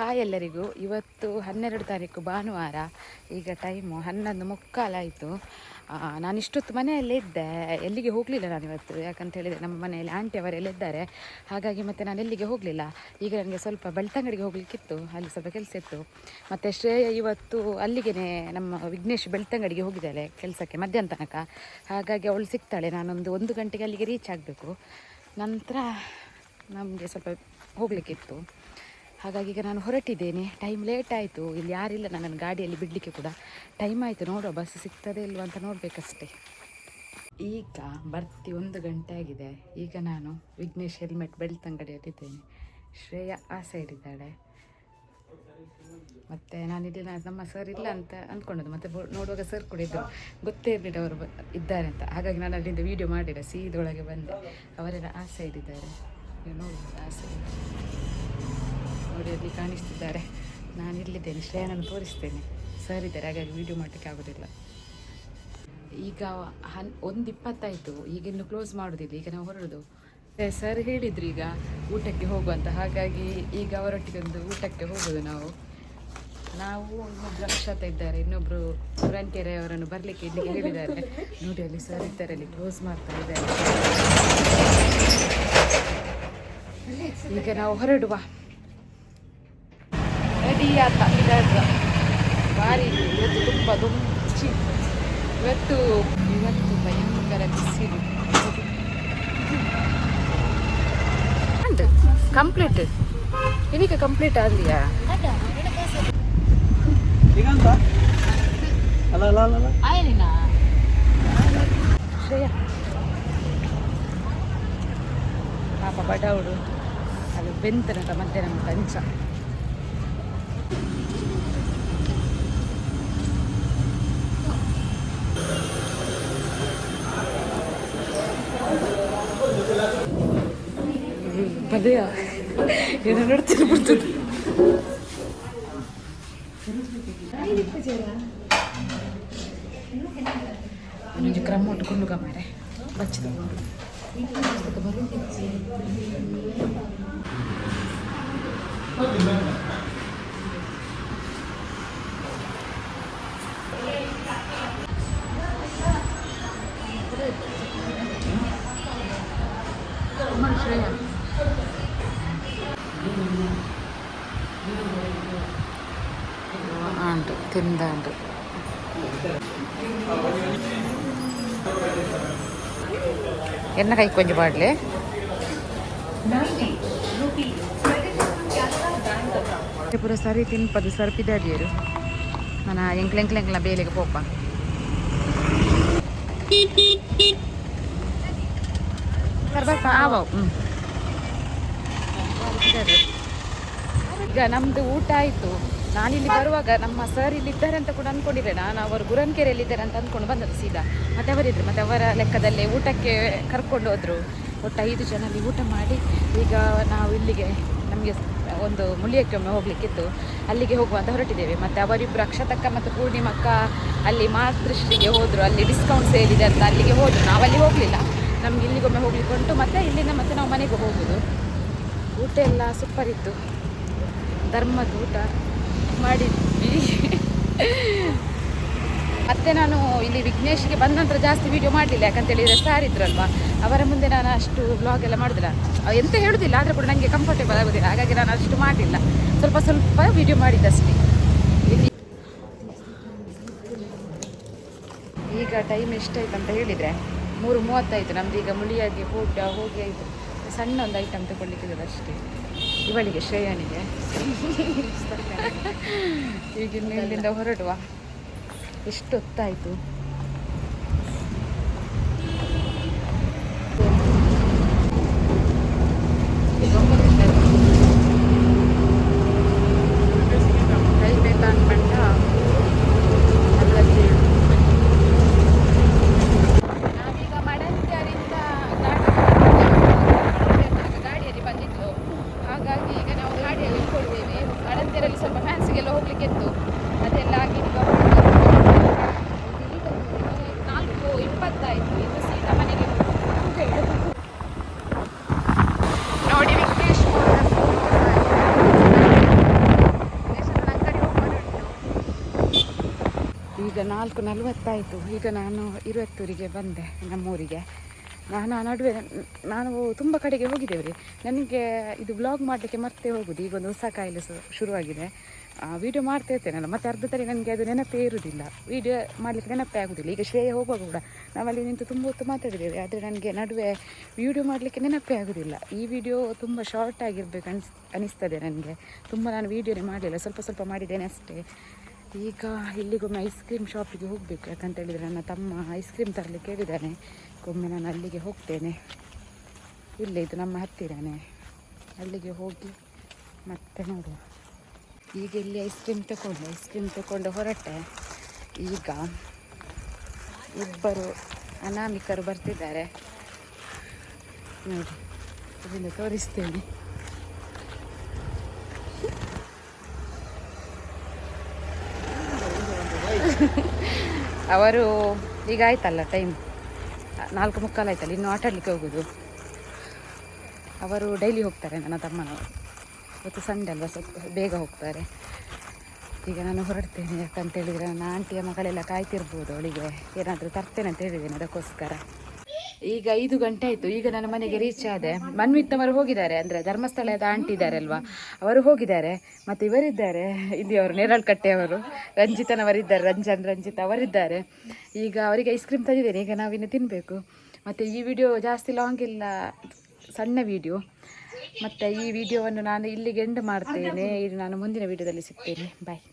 Hi ಎಲ್ಲರಿಗೂ. ಇವತ್ತು 12 ತಾರೀಕು ಭಾನುವಾರ. ಈಗ ಟೈಮು 11:45 ನಾನು ಇಷ್ಟೊತ್ತು ಮನೆಯಲ್ಲೇ ಇದ್ದೆ, ಎಲ್ಲಿಗೆ ಹೋಗಲಿಲ್ಲ ನಾನು ಇವತ್ತು. ಯಾಕಂತ ಹೇಳಿದರೆ ನಮ್ಮ ಮನೆಯಲ್ಲಿ ಆಂಟಿ ಅವರೆಲ್ಲ ಇದ್ದಾರೆ, ಹಾಗಾಗಿ ಮತ್ತೆ ನಾನು ಎಲ್ಲಿಗೆ ಹೋಗಲಿಲ್ಲ. ಈಗ ನನಗೆ ಸ್ವಲ್ಪ ಬೆಳ್ತಂಗಡಿಗೆ ಹೋಗ್ಲಿಕ್ಕಿತ್ತು, ಅಲ್ಲಿ ಸ್ವಲ್ಪ ಕೆಲಸ ಇತ್ತು. ಮತ್ತು ಶ್ರೇಯ ಇವತ್ತು ಅಲ್ಲಿಗೆ ನಮ್ಮ ವಿಘ್ನೇಶ್ ಬೆಳ್ತಂಗಡಿಗೆ ಹೋಗಿದ್ದಾಳೆ ಕೆಲಸಕ್ಕೆ ಮಧ್ಯಾಹ್ನ ತನಕ, ಹಾಗಾಗಿ ಅವಳು ಸಿಗ್ತಾಳೆ. ನಾನೊಂದು 1 ಗಂಟೆಗೆ ಅಲ್ಲಿಗೆ ರೀಚ್ ಆಗಬೇಕು. ನಂತರ ನಮಗೆ ಸ್ವಲ್ಪ ಹೋಗಲಿಕ್ಕಿತ್ತು, ಹಾಗಾಗಿ ಈಗ ನಾನು ಹೊರಟಿದ್ದೇನೆ. ಟೈಮ್ ಲೇಟ್ ಆಯಿತು, ಇಲ್ಲಿ ಯಾರಿಲ್ಲ ನನ್ನ ಗಾಡಿಯಲ್ಲಿ ಬಿಡಲಿಕ್ಕೆ ಕೂಡ. ಟೈಮ್ ಆಯಿತು, ನೋಡುವ ಬಸ್ ಸಿಗ್ತದೆ ಇಲ್ವ ಅಂತ ನೋಡಬೇಕಷ್ಟೇ. ಈಗ ಬರ್ತಿ 1 ಗಂಟೆ ಆಗಿದೆ. ಈಗ ನಾನು ವಿಘ್ನೇಶ್ ಹೆಲ್ಮೆಟ್ ಬೆಳ್ತಂಗಡಿಯಲ್ಲಿದ್ದೇನೆ. ಶ್ರೇಯ ಆ ಸೈಡ್ ಇದ್ದಾಳೆ. ಮತ್ತು ನಾನಿಲ್ಲಿ ನಮ್ಮ ಸರ್ ಇಲ್ಲ ಅಂತ ಅಂದ್ಕೊಂಡದ್ದು, ಮತ್ತು ನೋಡುವಾಗ ಸರ್ ಕೂಡ ಇದ್ದರು, ಗೊತ್ತೇ ಇರಲಿಲ್ಲ ಅವರು ಇದ್ದಾರೆ ಅಂತ. ಹಾಗಾಗಿ ನಾನು ಅಲ್ಲಿಂದ ವೀಡಿಯೋ ಮಾಡಿಲ್ಲ, ಸೀದೊಳಗೆ ಬಂದೆ. ಅವರೆಲ್ಲ ಆ ಸೈಡ್ ಇದ್ದಾರೆ, ನೋಡಿ ಆ ಸೈಡ್ ನೋಡಿ ಅಲ್ಲಿ ಕಾಣಿಸ್ತಿದ್ದಾರೆ. ನಾನು ಇಲ್ಲಿದ್ದೇನೆ, ಶ್ರೇಯನನ್ನು ತೋರಿಸ್ತೇನೆ. ಸರ್ ಇದ್ದಾರೆ, ಹಾಗಾಗಿ ವೀಡಿಯೋ ಮಾಡಲಿಕ್ಕೆ ಆಗೋದಿಲ್ಲ. ಈಗ 1:20 ಈಗ ಇನ್ನು ಕ್ಲೋಸ್ ಮಾಡೋದಿಲ್ಲ, ಈಗ ನಾವು ಹೊರಡೋದು. ಸರ್ ಹೇಳಿದ್ರು ಈಗ ಊಟಕ್ಕೆ ಹೋಗುವಂತ, ಹಾಗಾಗಿ ಈಗ ಅವರೊಟ್ಟಿಗೆ ಒಂದು ಊಟಕ್ಕೆ ಹೋಗೋದು ನಾವು. ಇನ್ನೊಬ್ರು ಅಕ್ಷತಾ ಇದ್ದಾರೆ, ಇನ್ನೊಬ್ರು ಪುರಂಕೆರೆ ಅವರನ್ನು ಬರಲಿಕ್ಕೆ ಇಲ್ಲಿಗೆ ಹೇಳಿದ್ದಾರೆ. ನೋಡಿ ಅಲ್ಲಿ ಸರ್ ಇದ್ದಾರೆ, ಅಲ್ಲಿ ಕ್ಲೋಸ್ ಮಾಡ್ತಾ ಇದ್ದಾರೆ. ಈಗ ನಾವು ಹೊರಡುವ. ರೆಡಿ ಆತ ಇದಾಗ ಭಾರಿ ಇವತ್ತು ತುಂಬ ಇವತ್ತು ಭಯಂಕರ ಬಿಸಿಲು. ಕಂಪ್ಲೀಟ್ ಇದೀಗ ಕಂಪ್ಲೀಟ್ ಆಗಲಿಯಾ? ಶ್ರೇಯ ಪಾಪ ಬಡವಳು ಅದು ಬೆಂತನಂತ ಮತ್ತೆ ನಮ್ಮ ಕಂಚ. ಬದೆಯ ಏನೋ ನೋಡ್ತೀನಿ ಬಿಡ್ತದೆ. ಒಂದೊಂದು ಕ್ರಮ ಉಟ್ಕೊಂಡು ಮಾರೆ ಬಚ್ಚಿದ ಶ್ರೇಯ ಆಂಟು ತಿಂದಾಂಟು ಎನ್ನ ಕೈ ಕೊಂಚ ಪಾಡ್ಲೆ ಪೂರ ಸರಿ ತಿನ್ಪದು ಸರ್ಪಿದಾಡಿಯರು ನಾನು ಎಂಕ್ಲೆಂಕ್ಲೆಂಕ್ಲ ಬೇಲೆಗೆ ಪೋಪ ಈಗ ನಮ್ದು ಊಟ ಆಯಿತು. ನಾನಿಲ್ಲಿ ಬರುವಾಗ ನಮ್ಮ ಸರ್ ಇಲ್ಲಿ ಇದ್ದಾರೆ ಅಂತ ಕೂಡ ಅಂದ್ಕೊಂಡಿದ್ದೆ. ನಾನು ಅವರು ಗುರನ್ಕೆರೆಯಲ್ಲಿ ಇದ್ದಾರೆ ಅಂತ ಅಂದ್ಕೊಂಡು ಬಂದದ್ದು ಸೀದಾ. ಮತ್ತು ಅವರಿದ್ದರು, ಮತ್ತು ಅವರ ಲೆಕ್ಕದಲ್ಲೇ ಊಟಕ್ಕೆ ಕರ್ಕೊಂಡು ಹೋದರು. ಒಟ್ಟು 5 ಜನ ಅಲ್ಲಿ ಊಟ ಮಾಡಿ ಈಗ ನಾವು ಇಲ್ಲಿಗೆ ನಮಗೆ ಒಂದು ಮುಳಿಯಕ್ಕೊಮ್ಮೆ ಹೋಗಲಿಕ್ಕಿತ್ತು, ಅಲ್ಲಿಗೆ ಹೋಗುವಂತ ಹೊರಟಿದ್ದೇವೆ. ಮತ್ತು ಅವರಿಬ್ಬರು ಅಕ್ಷತಕ್ಕ ಮತ್ತು ಪೂರ್ಣಿಮಕ್ಕ ಅಲ್ಲಿ ಮಾತೃಶ್ರೀಗೆ ಹೋದರು, ಅಲ್ಲಿ ಡಿಸ್ಕೌಂಟ್ ಸೇಲ್ ಇದೆ ಅಂತ ಅಲ್ಲಿಗೆ ಹೋದರು. ನಾವಲ್ಲಿ ಹೋಗಲಿಲ್ಲ, ನಮ್ಗೆ ಇಲ್ಲಿಗೊಮ್ಮೆ ಹೋಗ್ಲಿಕ್ಕೆ ಉಂಟು. ಮತ್ತು ಇಲ್ಲಿಂದ ಮತ್ತೆ ನಾವು ಮನೆಗೆ ಹೋಗೋದು. ಊಟ ಎಲ್ಲ ಸೂಪರ್ ಇತ್ತು, ಧರ್ಮದ ಊಟ ಮಾಡಿದ್ವಿ. ಮತ್ತು ನಾನು ಇಲ್ಲಿ ವಿಘ್ನೇಶ್ಗೆ ಬಂದ ನಂತರ ಜಾಸ್ತಿ ವೀಡಿಯೋ ಮಾಡಲಿಲ್ಲ, ಯಾಕಂತೇಳಿದರೆ ಸ್ಯಾರ್ ಇದ್ರಲ್ವ, ಅವರ ಮುಂದೆ ನಾನು ಅಷ್ಟು ವ್ಲಾಗ್ ಎಲ್ಲ ಮಾಡೋದಿಲ್ಲ. ಎಂತ ಹೇಳೋದಿಲ್ಲ, ಆದರೆ ಕೂಡ ನನಗೆ ಕಂಫರ್ಟೇಬಲ್ ಆಗೋದಿಲ್ಲ, ಹಾಗಾಗಿ ನಾನು ಅಷ್ಟು ಮಾಡಲಿಲ್ಲ. ಸ್ವಲ್ಪ ವೀಡಿಯೋ ಮಾಡಿದ್ದಷ್ಟೇ. ಇಲ್ಲಿ ಈಗ ಟೈಮ್ ಎಷ್ಟಾಯ್ತು ಅಂತ ಹೇಳಿದರೆ 3:35. ನಮ್ದು ಈಗ ಮುಳಿಯಾಗಿ ಊಟ ಹೋಗಿ ಆಯಿತು. ಸಣ್ಣ ಒಂದು ಐಟಮ್ ತಗೊಳ್ಲಿಕ್ಕಿದೆ ಅಷ್ಟೇ, ಇವಳಿಗೆ ಶ್ರೇಯನಿಗೆ. ಈಗ ಇಲ್ಲಿಂದ ಹೊರಡುವ. ಎಷ್ಟೊತ್ತಾಯಿತು. ರೈಲ್ವೆ ಕಾನ್ಪಂಡ ನಾವೀಗ ಮಡಂತ್ಯರಿಂದ ಗಾಡಿಯಲ್ಲಿ ಬಂದಿದ್ದು, ಹಾಗಾಗಿ ಈಗ ನಾವು ಗಾಡಿಯಲ್ಲಿ ಇಟ್ಕೊಳ್ತೇವೆ. ಮಡಂತ್ಯರಲ್ಲಿ ಸ್ವಲ್ಪ ಫ್ಯಾನ್ಸಿಗೆಲ್ಲ ಹೋಗ್ಲಿಕ್ಕೆ ಇತ್ತು, ಅದೆಲ್ಲ ಆಗಿ ಈಗ 4:40 ಈಗ ನಾನು ಇರುವತ್ತೂರಿಗೆ ಬಂದೆ ನಮ್ಮೂರಿಗೆ. ನಾನು ಆ ನಡುವೆ ನಾನು ತುಂಬ ಕಡೆಗೆ ಹೋಗಿದ್ದೇವೆ. ನನಗೆ ಇದು ಬ್ಲಾಗ್ ಮಾಡಲಿಕ್ಕೆ ಮತ್ತೆ ಹೋಗೋದು. ಈಗ ಒಂದು ಹೊಸ ಕಾಯಿಲೆ ಶುರುವಾಗಿದೆ. ವೀಡಿಯೋ ಮಾಡ್ತಾ ಇರ್ತೇನಲ್ಲ, ಮತ್ತು ಅರ್ಧದಲ್ಲಿ ನನಗೆ ಅದು ನೆನಪೇ ಇರುವುದಿಲ್ಲ, ವೀಡಿಯೋ ಮಾಡಲಿಕ್ಕೆ ನೆನಪೇ ಆಗೋದಿಲ್ಲ. ಈಗ ಶ್ರೇಯ ಹೋಗುವಾಗ ಕೂಡ ನಾವಲ್ಲಿ ನಿಂತು ತುಂಬ ಹೊತ್ತು ಮಾತಾಡಿದ್ದೇವೆ, ಆದರೆ ನನಗೆ ನಡುವೆ ವೀಡಿಯೋ ಮಾಡಲಿಕ್ಕೆ ನೆನಪೇ ಆಗೋದಿಲ್ಲ. ಈ ವಿಡಿಯೋ ತುಂಬ ಶಾರ್ಟ್ ಆಗಿರಬೇಕು ಅನಿಸ್ತದೆ ನನಗೆ. ತುಂಬ ನಾನು ವೀಡಿಯೋನೇ ಮಾಡಲಿಲ್ಲ, ಸ್ವಲ್ಪ ಸ್ವಲ್ಪ ಮಾಡಿದ್ದೇನೆ ಅಷ್ಟೇ. ಈಗ ಇಲ್ಲಿಗೊಮ್ಮೆ ಐಸ್ ಕ್ರೀಮ್ ಶಾಪಿಗೆ ಹೋಗಬೇಕು, ಯಾಕಂತ ಹೇಳಿದರೆ ನನ್ನ ತಮ್ಮ ಐಸ್ ಕ್ರೀಮ್ ತರಲಿಕ್ಕೆ ಹೇಳಿದ್ದಾನೆ. ಒಮ್ಮೆ ನಾನು ಅಲ್ಲಿಗೆ ಹೋಗ್ತೇನೆ. ಇಲ್ಲೇ ಇದು ನಮ್ಮ ಹತ್ತಿರನೇ, ಅಲ್ಲಿಗೆ ಹೋಗಿ ಮತ್ತೆ ನೋಡುವ. ಈಗ ಇಲ್ಲಿ ಐಸ್ ಕ್ರೀಮ್ ತಗೊಂಡು ಹೊರಟೆ. ಈಗ ಇಬ್ಬರು ಅನಾಮಿಕರು ಬರ್ತಿದ್ದಾರೆ ನೋಡಿ, ಇದನ್ನು ತೋರಿಸ್ತೇನೆ. ಅವರು ಈಗ ಆಯ್ತಲ್ಲ ಟೈಮ್ 4:45 ಆಯ್ತಲ್ಲ, ಇನ್ನು ಆಟಾಡಲಿಕ್ಕೆ ಹೋಗೋದು. ಅವರು ಡೈಲಿ ಹೋಗ್ತಾರೆ, ನನ್ನ ತಮ್ಮನವರು. ಇವತ್ತು ಸಂಡೆ ಅಲ್ವಾ, ಸ್ವಲ್ಪ ಬೇಗ ಹೋಗ್ತಾರೆ. ಈಗ ನಾನು ಹೊರಡ್ತೇನೆ, ಯಾಕಂತೇಳಿದರೆ ನನ್ನ ಆಂಟಿಯ ಮಗಳೆಲ್ಲ ಕಾಯ್ತಿರ್ಬೋದು, ಅವಳಿಗೆ ಏನಾದರೂ ತರ್ತೇನೆ ಅಂತ ಹೇಳಿದ್ದೇನೆ, ಅದಕ್ಕೋಸ್ಕರ. ಈಗ 5 ಗಂಟೆ ಆಯಿತು. ಈಗ ನನ್ನ ಮನೆಗೆ ರೀಚ್ ಆದೆ. ಮನ್ವಿತ್ನವರು ಹೋಗಿದ್ದಾರೆ, ಅಂದರೆ ಧರ್ಮಸ್ಥಳದ ಆಂಟಿ ಇದ್ದಾರೆ ಅಲ್ವಾ, ಅವರು ಹೋಗಿದ್ದಾರೆ. ಮತ್ತು ಇವರಿದ್ದಾರೆ ಇಲ್ಲಿ, ಅವರು ನೇರಳಕಟ್ಟೆಯವರು, ರಂಜಿತ್ ಅವರಿದ್ದಾರೆ. ಈಗ ಅವರಿಗೆ ಐಸ್ ಕ್ರೀಮ್ ತಂದಿದ್ದೇನೆ, ಈಗ ನಾವಿನ್ನು ತಿನ್ನಬೇಕು. ಮತ್ತು ಈ ವಿಡಿಯೋ ಜಾಸ್ತಿ ಲಾಂಗ್ ಇಲ್ಲ, ಸಣ್ಣ ವಿಡಿಯೋ. ಮತ್ತು ಈ ವಿಡಿಯೋವನ್ನು ನಾನು ಇಲ್ಲಿಗೆ ಎಂಡ್ ಮಾಡ್ತೇನೆ. ಇದು ನಾನು ಮುಂದಿನ ವಿಡಿಯೋದಲ್ಲಿ ಸಿಗ್ತೇನೆ. ಬಾಯ್.